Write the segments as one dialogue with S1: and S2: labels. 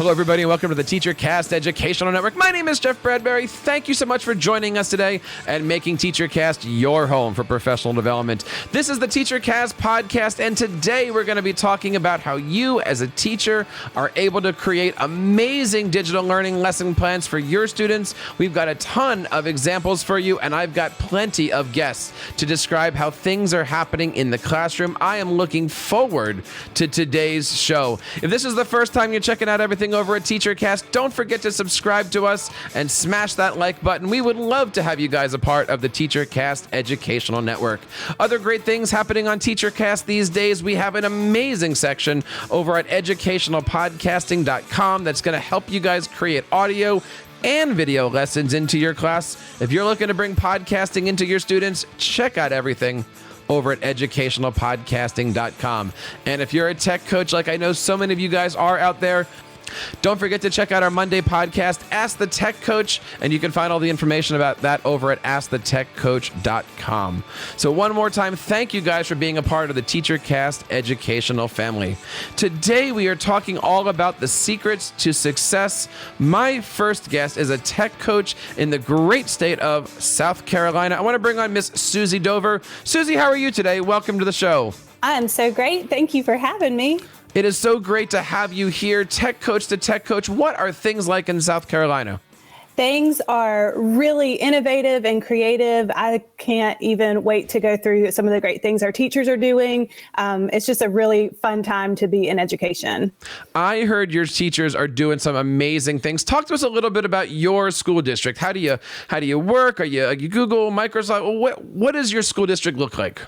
S1: Hello, everybody, and welcome to the TeacherCast Educational Network. My name is Jeff Bradbury. Thank you so much for joining us today and making TeacherCast your home for professional development. This is the TeacherCast podcast, and today we're going to be talking about how you, as a teacher, are able to create amazing digital learning lesson plans for your students. We've got a ton of examples for you, and I've got plenty of guests to describe how things are happening in the classroom. I am looking forward to today's show. If this is the first time you're checking out everything over at TeacherCast, don't forget to subscribe to us and smash that like button. We would love to have you guys a part of the TeacherCast Educational Network. Other great things happening on TeacherCast these days. We have an amazing section over at educationalpodcasting.com that's going to help you guys create audio and video lessons into your class. If you're looking to bring podcasting into your students, check out everything over at educationalpodcasting.com. And if you're a tech coach, like I know so many of you guys are out there, don't forget to check out our Monday podcast, Ask the Tech Coach, and you can find all the information about that over at askthetechcoach.com. So one more time, thank you guys for being a part of the TeacherCast educational family. Today we are talking all about the secrets to success. My first guest is a tech coach in the great state of South Carolina. I want to bring on Miss Suzy Dover. Suzy, how are you today? Welcome to the show.
S2: I'm so great. Thank you for having me.
S1: It is so great to have you here. Tech coach to tech coach, what are things like in South Carolina?
S2: Things are really innovative and creative. I can't even wait to go through some of the great things our teachers are doing. It's just a really fun time to be in education.
S1: I heard your teachers are doing some amazing things. Talk to us a little bit about your school district. How do you work? Are you Google, Microsoft? What does your school district look like?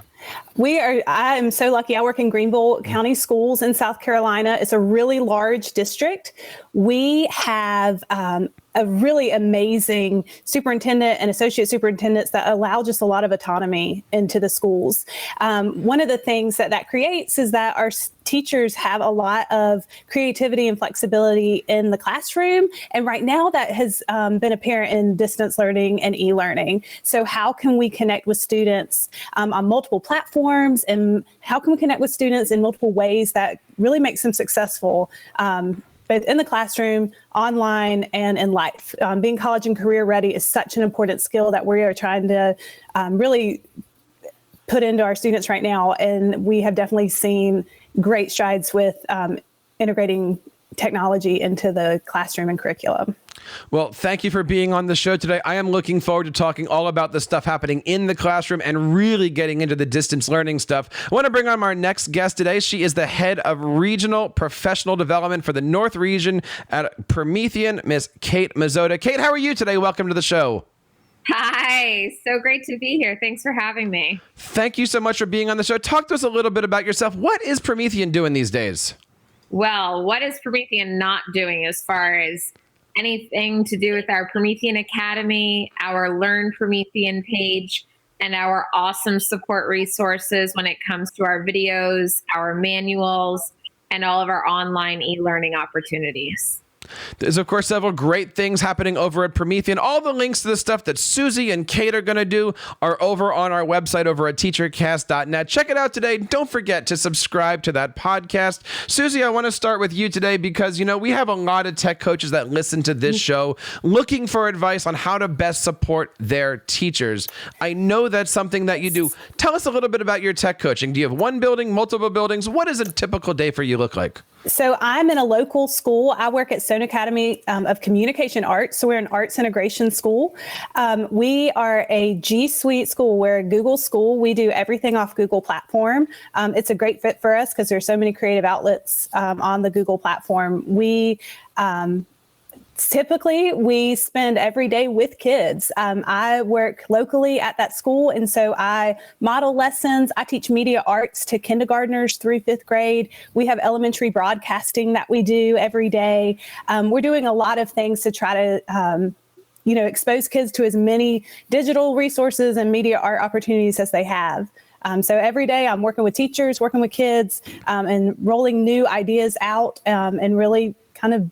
S2: I am so lucky. I work in Greenville County Schools in South Carolina. It's a really large district. We have a really amazing superintendent and associate superintendents that allow just a lot of autonomy into the schools. One of the things that creates is that our teachers have a lot of creativity and flexibility in the classroom. And right now that has been apparent in distance learning and e-learning. So how can we connect with students on multiple platforms, and how can we connect with students in multiple ways that really makes them successful, both in the classroom, online, and in life? Being college and career ready is such an important skill that we are trying to really put into our students right now. And we have definitely seen great strides with integrating technology into the classroom and curriculum.
S1: Well, thank you for being on the show today. I am looking forward to talking all about the stuff happening in the classroom and really getting into the distance learning stuff. I want to bring on our next guest today. She is the head of regional professional development for the North region at Promethean, Miss Kate Mazzota. Kate, how are you today? Welcome to the show.
S3: Hi, so great to be here. Thanks for having me.
S1: Thank you so much for being on the show. Talk to us a little bit about yourself. What is Promethean doing these days?
S3: Well, what is Promethean not doing as far as anything to do with our Promethean Academy, our Learn Promethean page, and our awesome support resources when it comes to our videos, our manuals, and all of our online e-learning opportunities.
S1: There's, of course, several great things happening over at Promethean. All the links to the stuff that Suzy and Kate are going to do are over on our website over at teachercast.net. Check it out today. Don't forget to subscribe to that podcast. Suzy, I want to start with you today because, we have a lot of tech coaches that listen to this show looking for advice on how to best support their teachers. I know that's something that you do. Tell us a little bit about your tech coaching. Do you have one building, multiple buildings? What does a typical day for you look like?
S2: So I'm in a local school. I work at Stone Academy of Communication Arts. So we're an arts integration school. We are a G Suite school. We're a Google school. We do everything off Google platform. It's a great fit for us because there's so many creative outlets on the Google platform. Typically, we spend every day with kids. I work locally at that school, and so I model lessons. I teach media arts to kindergartners through fifth grade. We have elementary broadcasting that we do every day. We're doing a lot of things to try to expose kids to as many digital resources and media art opportunities as they have. So every day I'm working with teachers, working with kids, and rolling new ideas out and really kind of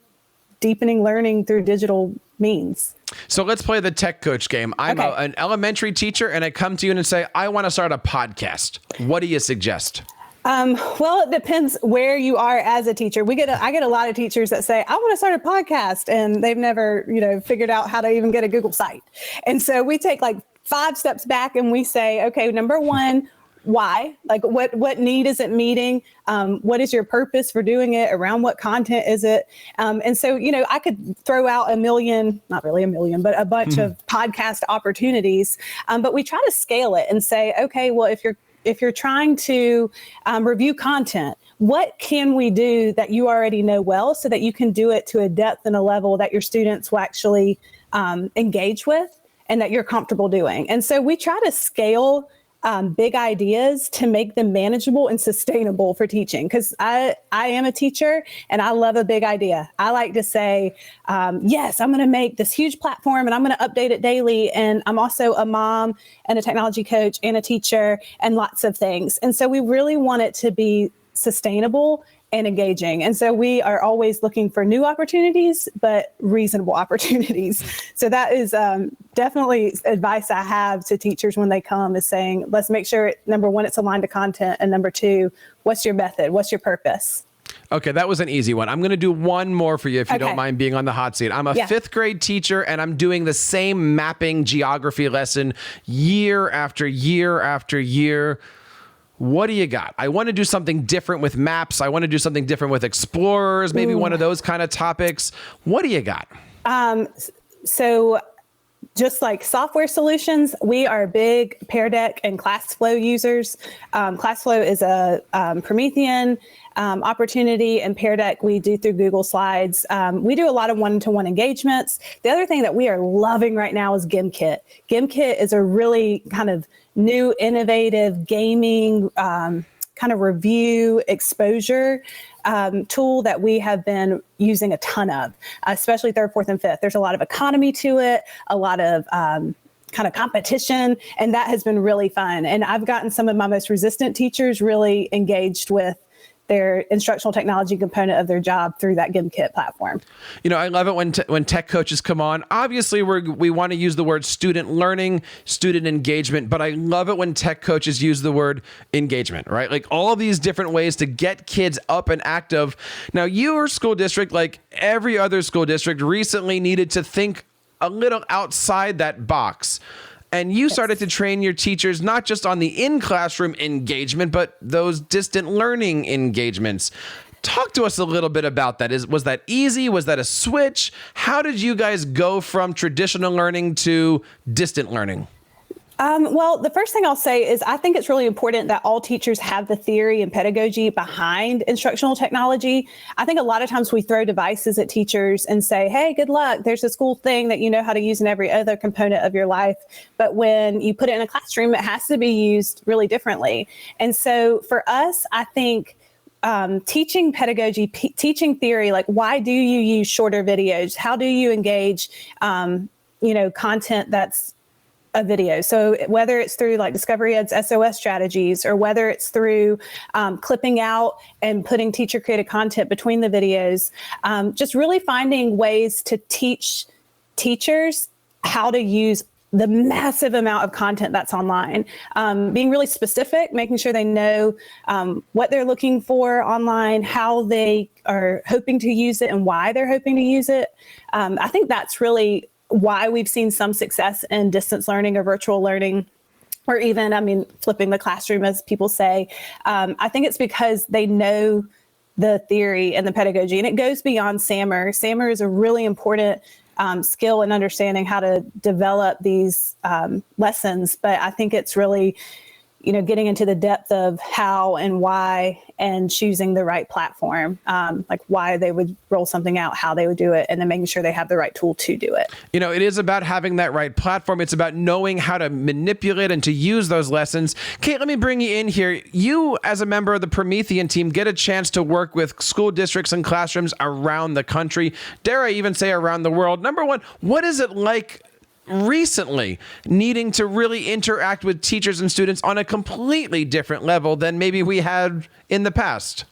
S2: deepening learning through digital means.
S1: So let's play the tech coach game. I'm an elementary teacher and I come to you and say, I want to start a podcast. What do you suggest?
S2: Well, it depends where you are as a teacher. I get a lot of teachers that say, I want to start a podcast, and they've never, figured out how to even get a Google site. And so we take like 5 steps back and we say, okay, number one, why? Like what need is it meeting? What is your purpose for doing it? Around what content is it? And so, I could throw out a million, not really a million, but a bunch of podcast opportunities. But we try to scale it and say, okay, well, if you're trying to review content, what can we do that you already know well so that you can do it to a depth and a level that your students will actually engage with and that you're comfortable doing? And so we try to scale big ideas to make them manageable and sustainable for teaching. Because I am a teacher and I love a big idea. I like to say, yes, I'm going to make this huge platform and I'm going to update it daily. And I'm also a mom and a technology coach and a teacher and lots of things. And so we really want it to be sustainable and engaging. And so we are always looking for new opportunities, but reasonable opportunities. So that is definitely advice I have to teachers when they come, is saying, let's make sure, number one, it's aligned to content. And number two, what's your method? What's your purpose?
S1: Okay, that was an easy one. I'm going to do one more for you if you don't mind being on the hot seat. I'm a 5th grade teacher and I'm doing the same mapping geography lesson year after year after year. What do you got? I want to do something different with maps. I want to do something different with explorers, maybe one of those kind of topics. What do you got?
S2: So just like software solutions, we are big Pear Deck and ClassFlow users. ClassFlow is a Promethean opportunity, and Pear Deck we do through Google Slides. We do a lot of one-to-one engagements. The other thing that we are loving right now is GimKit. GimKit is a really kind of new, innovative gaming kind of review exposure tool that we have been using a ton of, especially 3rd, 4th, and 5th. There's a lot of economy to it, a lot of kind of competition, and that has been really fun. And I've gotten some of my most resistant teachers really engaged with their instructional technology component of their job through that GimKit platform.
S1: I love it when tech coaches come on. Obviously, we want to use the word student learning, student engagement, but I love it when tech coaches use the word engagement, right? Like all these different ways to get kids up and active. Now, your school district, like every other school district, recently needed to think a little outside that box. And you started to train your teachers not just on the in-classroom engagement, but those distant learning engagements. Talk to us a little bit about that. Was that easy? Was that a switch? How did you guys go from traditional learning to distant learning?
S2: Well, the first thing I'll say is I think it's really important that all teachers have the theory and pedagogy behind instructional technology. I think a lot of times we throw devices at teachers and say, hey, good luck. There's this cool thing that you know how to use in every other component of your life. But when you put it in a classroom, it has to be used really differently. And so for us, I think teaching pedagogy, teaching theory, like why do you use shorter videos? How do you engage, content that's a video. So whether it's through like Discovery Ed's SOS strategies, or whether it's through clipping out and putting teacher created content between the videos, just really finding ways to teach teachers how to use the massive amount of content that's online, being really specific, making sure they know what they're looking for online, how they are hoping to use it and why they're hoping to use it. I think that's really why we've seen some success in distance learning or virtual learning, or even, flipping the classroom, as people say. I think it's because they know the theory and the pedagogy, and it goes beyond SAMR. SAMR is a really important skill in understanding how to develop these lessons, but I think it's really, getting into the depth of how and why, and choosing the right platform, like why they would roll something out, how they would do it, and then making sure they have the right tool to do it.
S1: It is about having that right platform. It's about knowing how to manipulate and to use those lessons. Kate, let me bring you in here. You, as a member of the Promethean team, get a chance to work with school districts and classrooms around the country. Dare I even say around the world? Number one, what is it like recently needing to really interact with teachers and students on a completely different level than maybe we had in the past?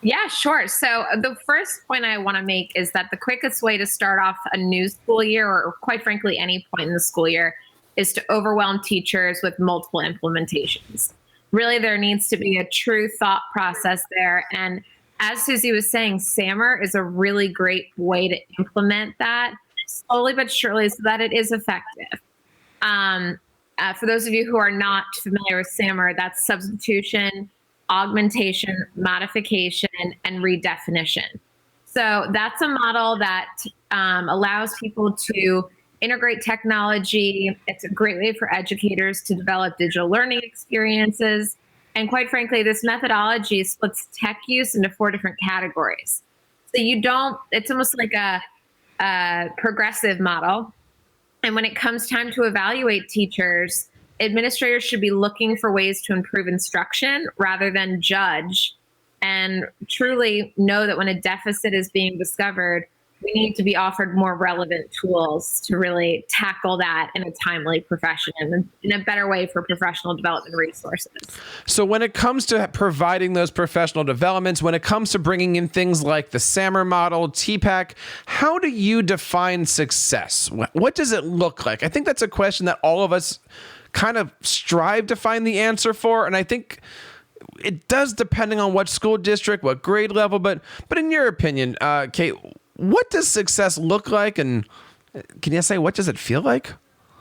S3: Yeah, sure. So the first point I want to make is that the quickest way to start off a new school year, or quite frankly, any point in the school year, is to overwhelm teachers with multiple implementations. really there needs to be a true thought process there. And as Suzy was saying, SAMR is a really great way to implement that slowly but surely so that it is effective. For those of you who are not familiar with SAMR, that's substitution, augmentation, modification, and redefinition. So that's a model that allows people to integrate technology. It's a great way for educators to develop digital learning experiences. And quite frankly, this methodology splits tech use into 4 different categories. So it's almost like a progressive model. And when it comes time to evaluate teachers, administrators should be looking for ways to improve instruction rather than judge, and truly know that when a deficit is being discovered, we need to be offered more relevant tools to really tackle that in a timely profession and in a better way for professional development resources.
S1: So when it comes to providing those professional developments, when it comes to bringing in things like the SAMR model, TPAC, how do you define success? What does it look like? I think that's a question that all of us kind of strive to find the answer for. And I think it does depending on what school district, what grade level, but in your opinion, Kate, what does success look like? And can you say, what does it feel like?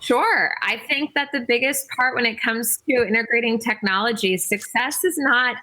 S3: Sure. I think that the biggest part when it comes to integrating technology, success is not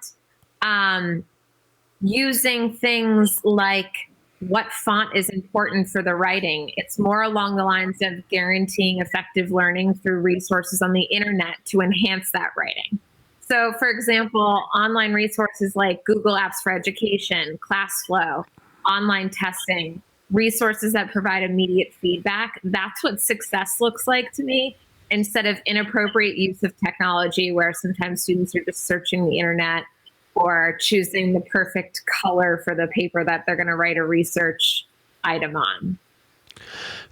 S3: using things like what font is important for the writing. It's more along the lines of guaranteeing effective learning through resources on the internet to enhance that writing. So, for example, online resources like Google Apps for Education, ClassFlow, online testing, resources that provide immediate feedback. That's what success looks like to me, instead of inappropriate use of technology where sometimes students are just searching the internet or choosing the perfect color for the paper that they're going to write a research item on.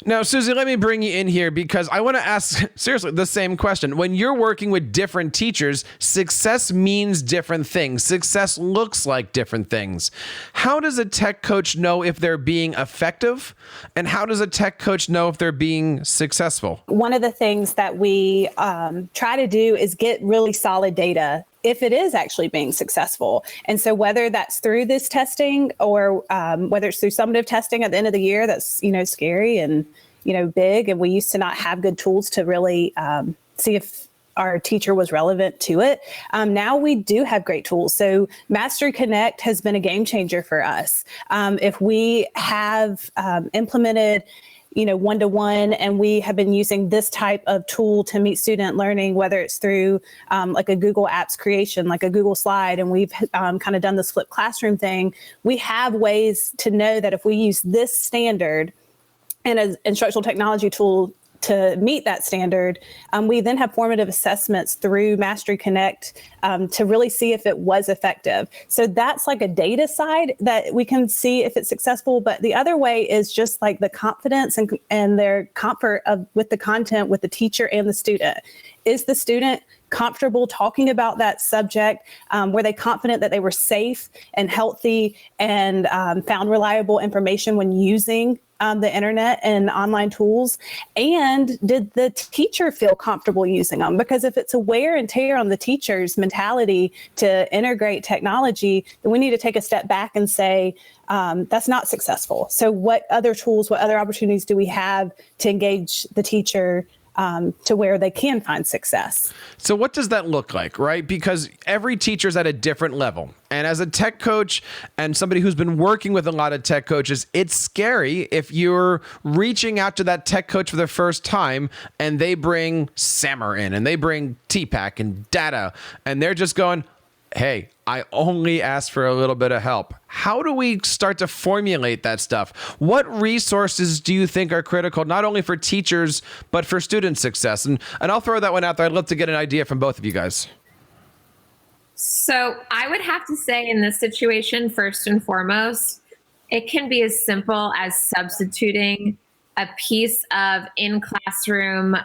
S1: Now, Suzy, let me bring you in here because I want to ask, seriously, the same question. When you're working with different teachers, success means different things. Success looks like different things. How does a tech coach know if they're being effective? And how does a tech coach know if they're being successful?
S2: One of the things that we try to do is get really solid data if it is actually being successful. And so whether that's through this testing or whether it's through summative testing at the end of the year, that's, scary and, big. And we used to not have good tools to really see if our teacher was relevant to it. Now we do have great tools. So Mastery Connect has been a game changer for us. If we have implemented one-to-one, and we have been using this type of tool to meet student learning, whether it's through like a Google Apps creation, like a Google Slide, and we've kind of done this flipped classroom thing. We have ways to know that if we use this standard and an instructional technology tool to meet that standard, we then have formative assessments through Mastery Connect to really see if it was effective. So that's like a data side that we can see if it's successful. But the other way is just like the confidence and their comfort with the content with the teacher and the student. Is the student comfortable talking about that subject? Were they confident that they were safe and healthy and found reliable information when using the internet and online tools? And did the teacher feel comfortable using them? Because if it's a wear and tear on the teacher's mentality to integrate technology, then we need to take a step back and say, that's not successful. So what other tools, what other opportunities do we have to engage the teacher to where they can find success?
S1: So what does that look like, right? Because every teacher's at a different level. And as a tech coach and somebody who's been working with a lot of tech coaches, it's scary if you're reaching out to that tech coach for the first time and they bring SAMR in and they bring TPAC and data and they're just going, hey, I only asked for a little bit of help. How do we start to formulate that stuff? What resources do you think are critical, not only for teachers, but for student success? And I'll throw that one out there. I'd love to get an idea from both of you guys.
S3: So I would have to say in this situation, first and foremost, it can be as simple as substituting a piece of in-classroom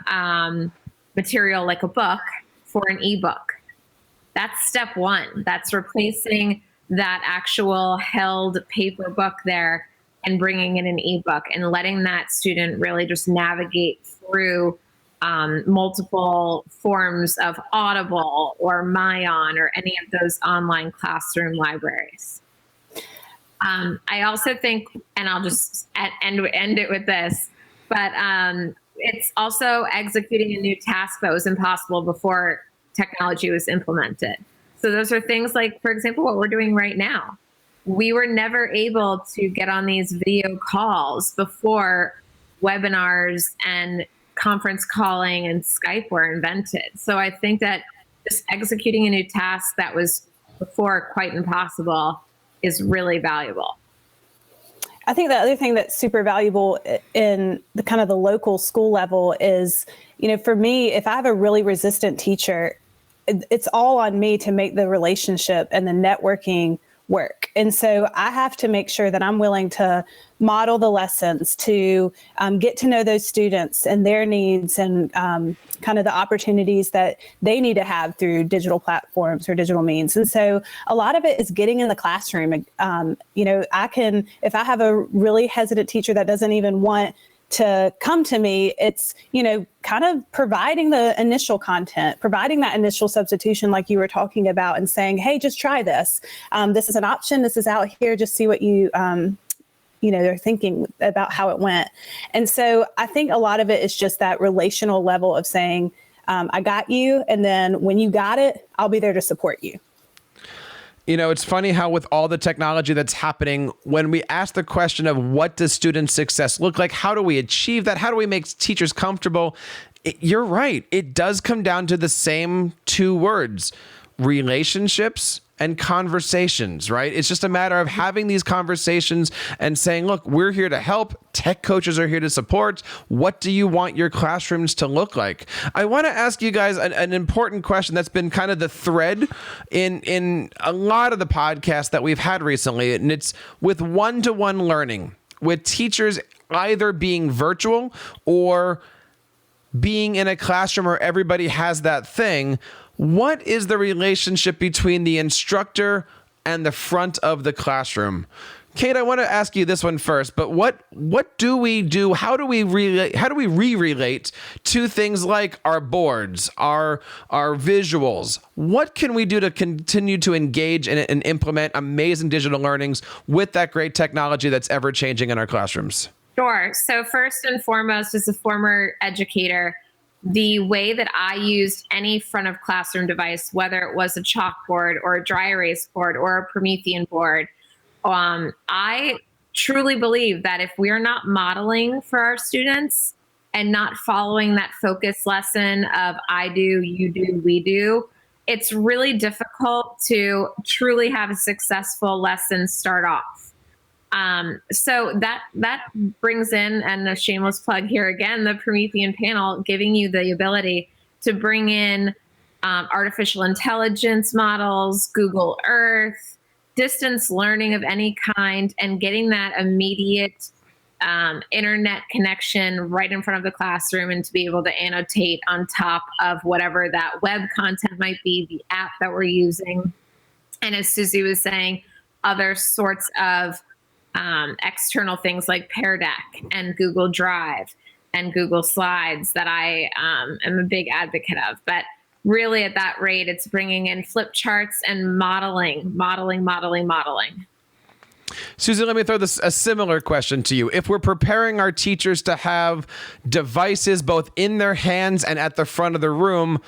S3: material like a book for an ebook. That's step one. That's replacing that actual held paper book there and bringing in an ebook and letting that student really just navigate through multiple forms of Audible or Mayan or any of those online classroom libraries. I also think, and I'll just end it with this, but it's also executing a new task that was impossible before technology was implemented. So those are things like, for example, what we're doing right now. We were never able to get on these video calls before webinars and conference calling and Skype were invented. So I think that just executing a new task that was before quite impossible is really valuable.
S2: I think the other thing that's super valuable in the kind of the local school level is, for me, if I have a really resistant teacher, it's all on me to make the relationship and the networking work. And so I have to make sure that I'm willing to model the lessons, to get to know those students and their needs and kind of the opportunities that they need to have through digital platforms or digital means. And so a lot of it is getting in the classroom. If I have a really hesitant teacher that doesn't even want to come to me, it's, kind of providing the initial content, providing that initial substitution like you were talking about and saying, hey, just try this. This is an option. This is out here. Just see what you, they're thinking about how it went. And so I think a lot of it is just that relational level of saying, I got you. And then when you got it, I'll be there to support you.
S1: It's funny how with all the technology that's happening, when we ask the question of what does student success look like, how do we achieve that? How do we make teachers comfortable? You're right. It does come down to the same two words, relationships and conversations, right? It's just a matter of having these conversations and saying, look, we're here to help. Tech coaches are here to support. What do you want your classrooms to look like? I want to ask you guys an important question that's been kind of the thread in a lot of the podcasts that we've had recently. And it's with one-to-one learning, with teachers either being virtual or being in a classroom where everybody has that thing. What is the relationship between the instructor and the front of the classroom? Kate, I want to ask you this one first, but what do we do? How do we re-relate to things like our boards, our visuals? What can we do to continue to engage and implement amazing digital learnings with that great technology that's ever changing in our classrooms?
S3: Sure. So first and foremost, as a former educator, the way that I used any front of classroom device, whether it was a chalkboard or a dry erase board or a Promethean board, I truly believe that if we're not modeling for our students and not following that focus lesson of I do, you do, we do, it's really difficult to truly have a successful lesson start off. So that brings in, and a shameless plug here again, the Promethean panel, giving you the ability to bring in artificial intelligence models, Google Earth, distance learning of any kind, and getting that immediate internet connection right in front of the classroom, and to be able to annotate on top of whatever that web content might be, the app that we're using. And as Suzy was saying, other sorts of external things like Pear Deck and Google Drive and Google Slides that I am a big advocate of. But really at that rate, it's bringing in flip charts and modeling.
S1: Suzy, let me throw a similar question to you. If we're preparing our teachers to have devices both in their hands and at the front of the room,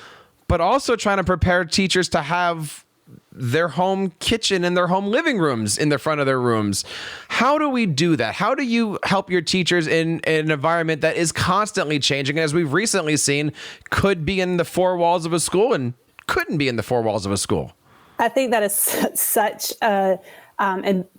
S1: but also trying to prepare teachers to have their home kitchen and their home living rooms in the front of their rooms. How do we do that? How do you help your teachers in an environment that is constantly changing, and as we've recently seen, could be in the four walls of a school and couldn't be in the four walls of a school?
S2: I think that is such a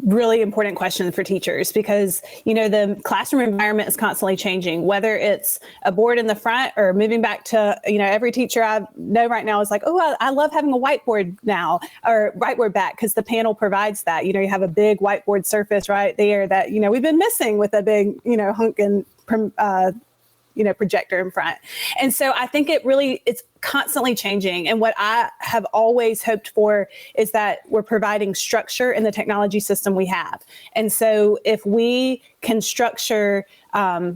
S2: really important question for teachers, because, the classroom environment is constantly changing, whether it's a board in the front or moving back to, every teacher I know right now is like, oh, I love having a whiteboard now, or whiteboard back, because the panel provides that. You have a big whiteboard surface right there that, we've been missing with a big, hunkin' projector in front. And so I think it's constantly changing. And what I have always hoped for is that we're providing structure in the technology system we have. And so if we can structure a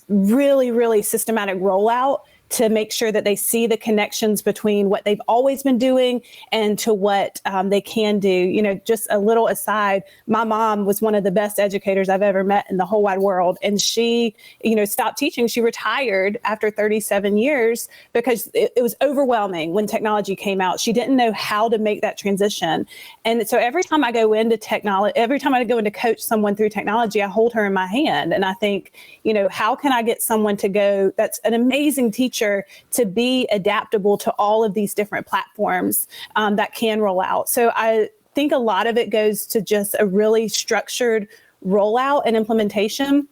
S2: really, really systematic rollout to make sure that they see the connections between what they've always been doing and to what they can do. You know, just a little aside, my mom was one of the best educators I've ever met in the whole wide world. And she, you know, stopped teaching. She retired after 37 years because it was overwhelming when technology came out. She didn't know how to make that transition. And so every time I go into technology, every time I go in to coach someone through technology, I hold her in my hand. And I think, you know, how can I get someone to go that's an amazing teacher to be adaptable to all of these different platforms that can roll out? So I think a lot of it goes to just a really structured rollout and implementation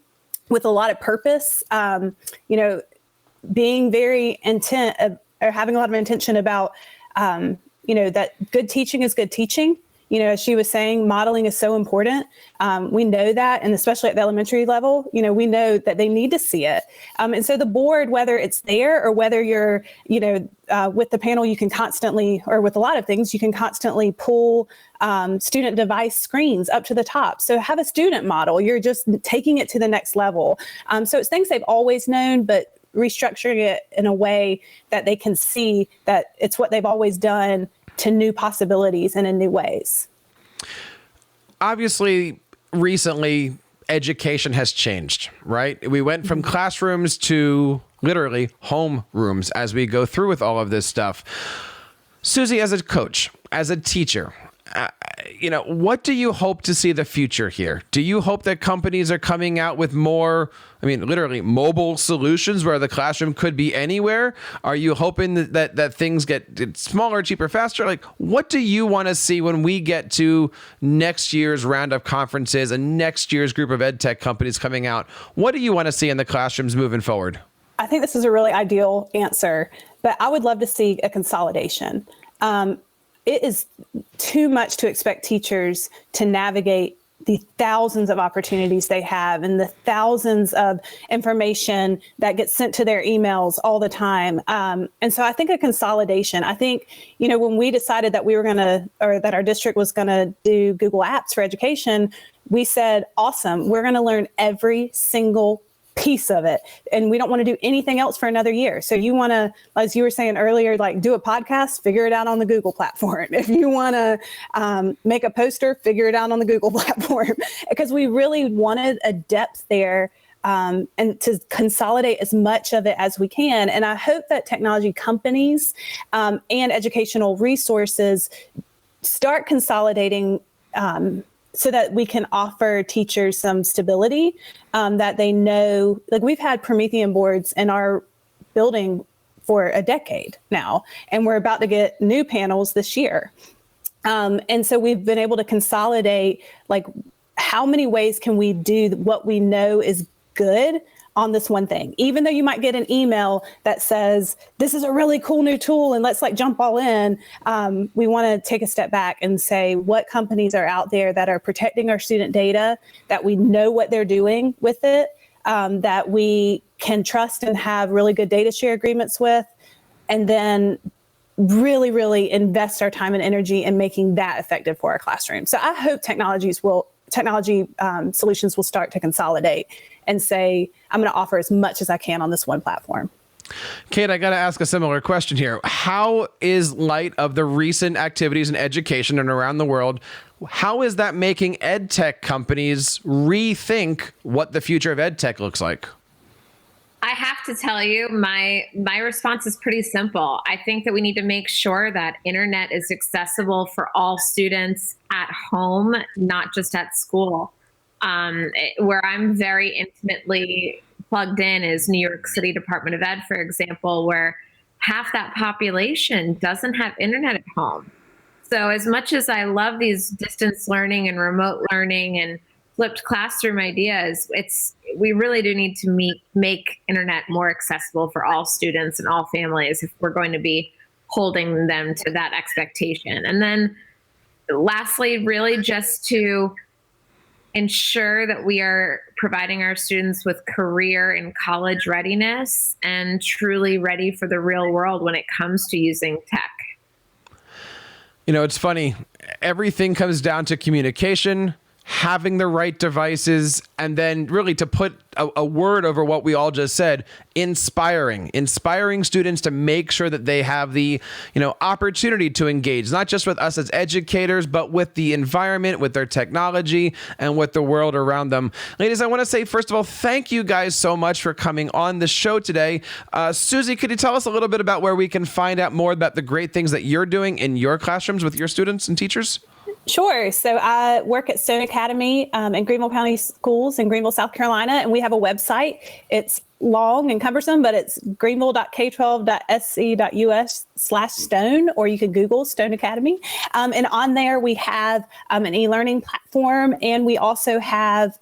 S2: with a lot of purpose, you know, being very intent or having a lot of intention about, you know, that good teaching is good teaching. You know, as she was saying, modeling is so important. We know that, and especially at the elementary level, you know, we know that they need to see it. And so the board, whether it's there or whether you're, you know, with the panel, you can constantly, or with a lot of things, you can constantly pull student device screens up to the top. So have a student model. You're just taking it to the next level. So it's things they've always known, but restructuring it in a way that they can see that it's what they've always done to new possibilities and in new ways.
S1: Obviously, recently, education has changed, right? We went from classrooms to literally home rooms as we go through with all of this stuff. Suzy, as a coach, as a teacher, you know, what do you hope to see the future here? Do you hope that companies are coming out with more, I mean, literally mobile solutions where the classroom could be anywhere? Are you hoping that things get smaller, cheaper, faster? Like, what do you want to see when we get to next year's round of conferences and next year's group of ed tech companies coming out? What do you want to see in the classrooms moving forward?
S2: I think this is a really ideal answer, but I would love to see a consolidation. It is too much to expect teachers to navigate the thousands of opportunities they have and the thousands of information that gets sent to their emails all the time. And so I think a consolidation, I think, you know, when we decided that we were going to, or that our district was going to do Google Apps for education, we said, awesome, we're going to learn every single piece of it. And we don't want to do anything else for another year. So you want to, as you were saying earlier, like do a podcast, figure it out on the Google platform. If you want to make a poster, figure it out on the Google platform, because we really wanted a depth there and to consolidate as much of it as we can. And I hope that technology companies and educational resources start consolidating so that we can offer teachers some stability, that they know, like we've had Promethean boards in our building for a decade now, and we're about to get new panels this year. And so we've been able to consolidate, like, how many ways can we do what we know is good on this one thing? Even though you might get an email that says, this is a really cool new tool and let's like jump all in, we want to take a step back and say what companies are out there that are protecting our student data, that we know what they're doing with it, that we can trust and have really good data share agreements with, and then really, really invest our time and energy in making that effective for our classroom. So I hope technology solutions will start to consolidate and say, I'm going to offer as much as I can on this one platform.
S1: Kate, I got to ask a similar question here. How is light of the recent activities in education and around the world, how is that making ed tech companies rethink what the future of ed tech looks like?
S3: I have to tell you, my response is pretty simple. I think that we need to make sure that internet is accessible for all students at home, not just at school. Where I'm very intimately plugged in is New York City Department of Ed, for example, where half that population doesn't have internet at home. So as much as I love these distance learning and remote learning and flipped classroom ideas, we really do need to make internet more accessible for all students and all families if we're going to be holding them to that expectation. And then lastly, really just to ensure that we are providing our students with career and college readiness and truly ready for the real world when it comes to using tech.
S1: You know, it's funny. Everything comes down to communication, having the right devices, and then really to put a word over what we all just said, inspiring students to make sure that they have the, opportunity to engage, not just with us as educators, but with the environment, with their technology, and with the world around them. Ladies, I want to say, first of all, thank you guys so much for coming on the show today. Suzy, could you tell us a little bit about where we can find out more about the great things that you're doing in your classrooms with your students and teachers?
S2: Sure. So I work at Stone Academy in Greenville County Schools in Greenville, South Carolina, and we have a website. It's long and cumbersome, but it's greenville.k12.sc.us/Stone, or you can Google Stone Academy. And on there, we have an e-learning platform, and we also have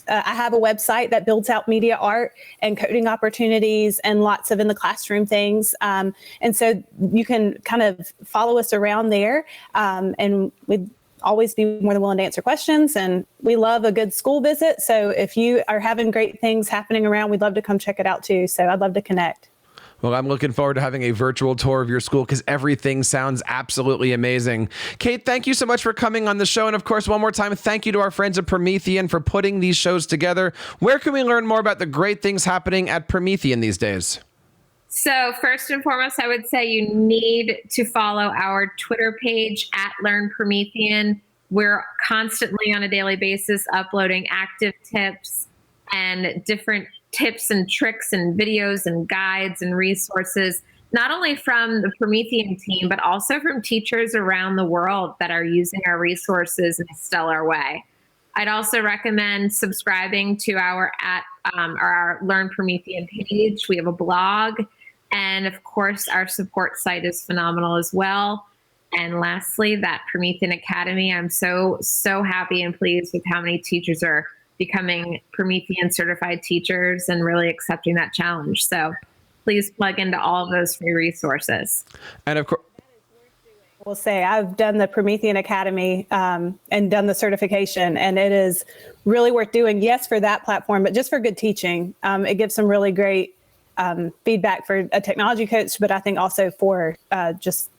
S2: I have a website that builds out media art and coding opportunities and lots of in the classroom things. And so you can kind of follow us around there. And we'd always be more than willing to answer questions. And we love a good school visit. So if you are having great things happening around, we'd love to come check it out too. So I'd love to connect.
S1: Well, I'm looking forward to having a virtual tour of your school because everything sounds absolutely amazing. Kate, thank you so much for coming on the show. And of course, one more time, thank you to our friends at Promethean for putting these shows together. Where can we learn more about the great things happening at Promethean these days?
S3: So first and foremost, I would say you need to follow our Twitter page at Learn Promethean. We're constantly on a daily basis uploading active tips and different tips and tricks and videos and guides and resources, not only from the Promethean team, but also from teachers around the world that are using our resources in a stellar way. I'd also recommend subscribing to our Learn Promethean page. We have a blog, and of course, our support site is phenomenal as well. And lastly, that Promethean Academy, I'm so happy and pleased with how many teachers are becoming Promethean certified teachers and really accepting that challenge. So please plug into all of those free resources.
S1: And of course,
S2: will say I've done the Promethean Academy and done the certification, and it is really worth doing. Yes, for that platform, but just for good teaching. It gives some really great feedback for a technology coach, but I think also for just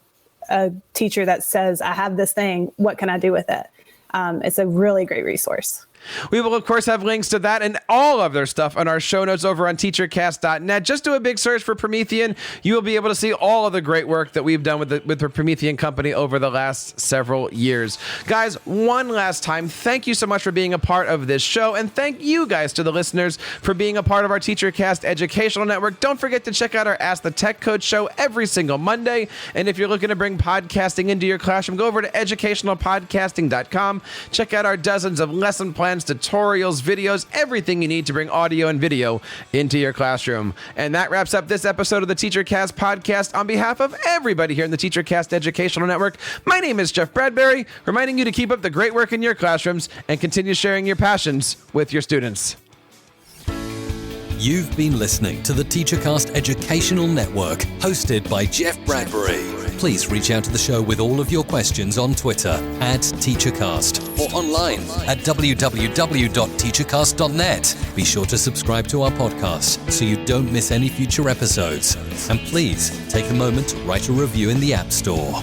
S2: a teacher that says, I have this thing, what can I do with it? It's a really great resource.
S1: We will, of course, have links to that and all of their stuff on our show notes over on teachercast.net. Just do a big search for Promethean. You will be able to see all of the great work that we've done with the Promethean company over the last several years. Guys, one last time, thank you so much for being a part of this show. And thank you guys to the listeners for being a part of our TeacherCast Educational Network. Don't forget to check out our Ask the Tech Coach show every single Monday. And if you're looking to bring podcasting into your classroom, go over to educationalpodcasting.com. Check out our dozens of lesson plans, tutorials, videos, everything you need to bring audio and video into your classroom. And that wraps up this episode of the TeacherCast podcast. On behalf of everybody here in the TeacherCast Educational Network, my name is Jeff Bradbury, reminding you to keep up the great work in your classrooms and continue sharing your passions with your students.
S4: You've been listening to the TeacherCast Educational Network, hosted by Jeff Bradbury. Please reach out to the show with all of your questions on Twitter @TeacherCast or online at www.teachercast.net. Be sure to subscribe to our podcast so you don't miss any future episodes. And please take a moment to write a review in the App Store.